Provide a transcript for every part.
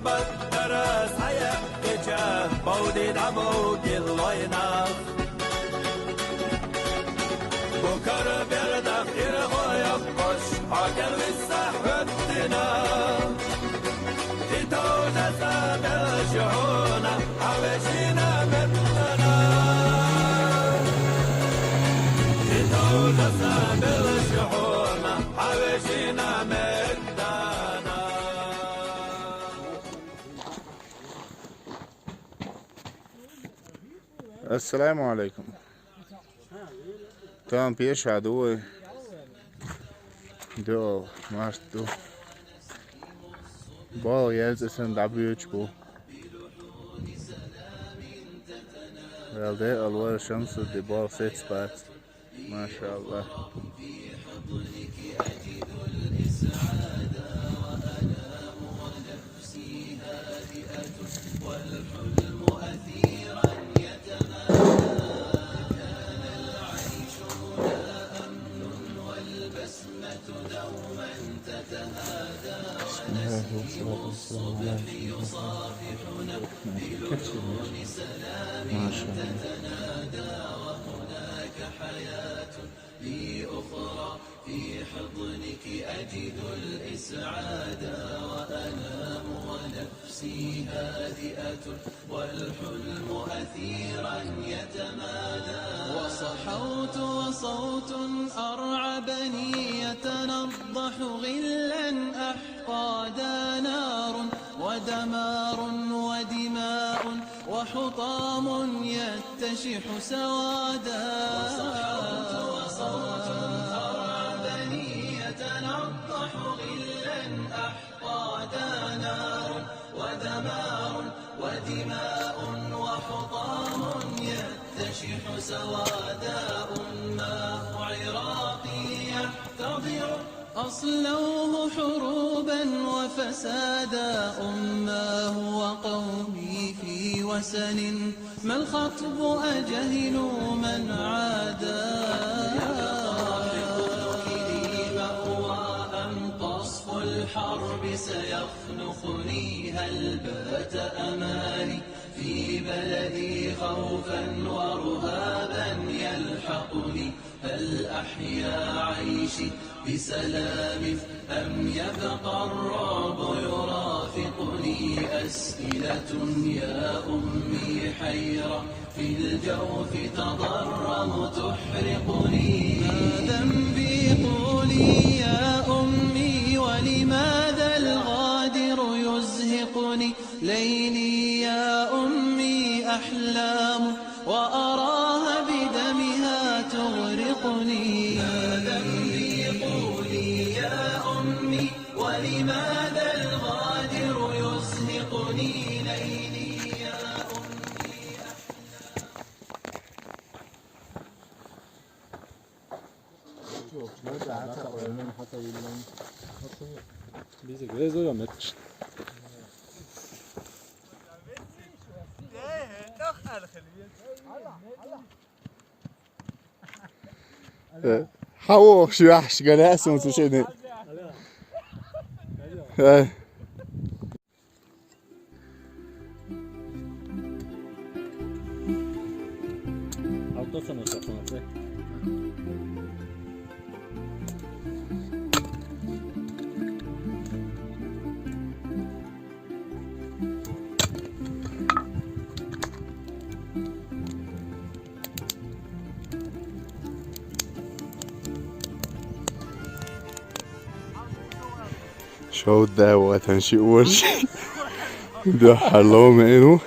بدرس حيا كجاه بودي دعمو كل ويناف بكر بيردخ إرغو يبقش عقل بالسحبتنا تيتونا سابل شعونا حوشينا مثلنا تيتونا سابل شعونا حوشينا مثلنا. السلام عليكم. Tam piešā doja. Do, máš tu. Bal jēdzes un dabjučku. Vēl de alvara šamsu de bal set spēc. Mašallah. الذي يصافحنا بلحون سلام تتنادى وهناك حياة لي أخرى في حضنك أجد الإسعاد وأنام ونفسي هادئة والحلم أثيرا يتمادى وصحوت وصوت أرعبني يتنضح غلا أحقادا نار ودمار ودماء وحطام يتشح سوادا وصحوت وصوت أرعبني يتنضح غلا أحقادا نار ودمار ودماء وحطام يتشح سوادا أماه عراقي يحتضر أصلوه حروبا وفسادا أماه وقومي في وسن ما الخطب أجهلوا من عادا يقطع لي مأوى أم قصف الحرب سيخنقني هل بات أمالي في بلدي خوفا ورهابا يلحقني هل أحيا عيشي بسلام أم يبقى الرعب يرافقني أسئلة يا أمي حيرة في الجوف تضرم تحرقني ما ذنبي قولي يا أمي ولماذا الغادر يزهقني ليلي يا أمي أحلام وأراها بدمها تغرقني ما ذنبي قولي يا أمي ولماذا الغادر يزهقني ليلي يا أمي Bize göre zor ama. حوخ شو وحش قناس وتشني. Altasana saklanacak. شو الدعوة تنشي أول شيء ده حلو منه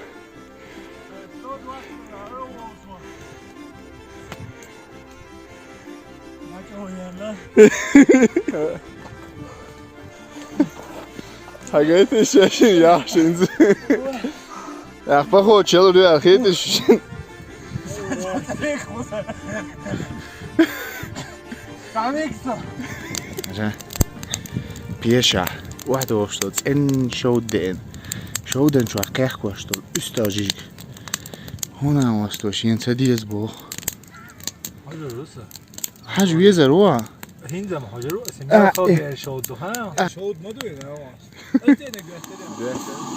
حاجات الشاشة يا حشنز يا أخبار تشيلوا ده أخير الشاشة بيشع واحدة واشتغلت إن شودن شو حكاك واشتغل استاجيك هنا واستوشين سديز بو حاج بيزر وا Hindem hagyar, ezt nem fogja sóddu, ha? Sód madő, ne van. Ez tényleg götterem.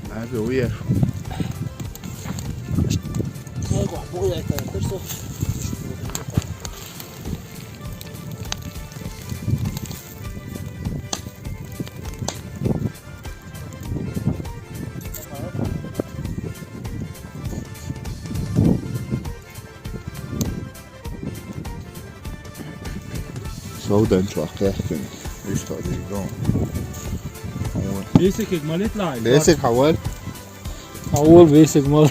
Nerede o yer? Zo den csak kechting. Is dat die gewoon. Basic ik maar niet live. Basic hawal. Avval basic mal.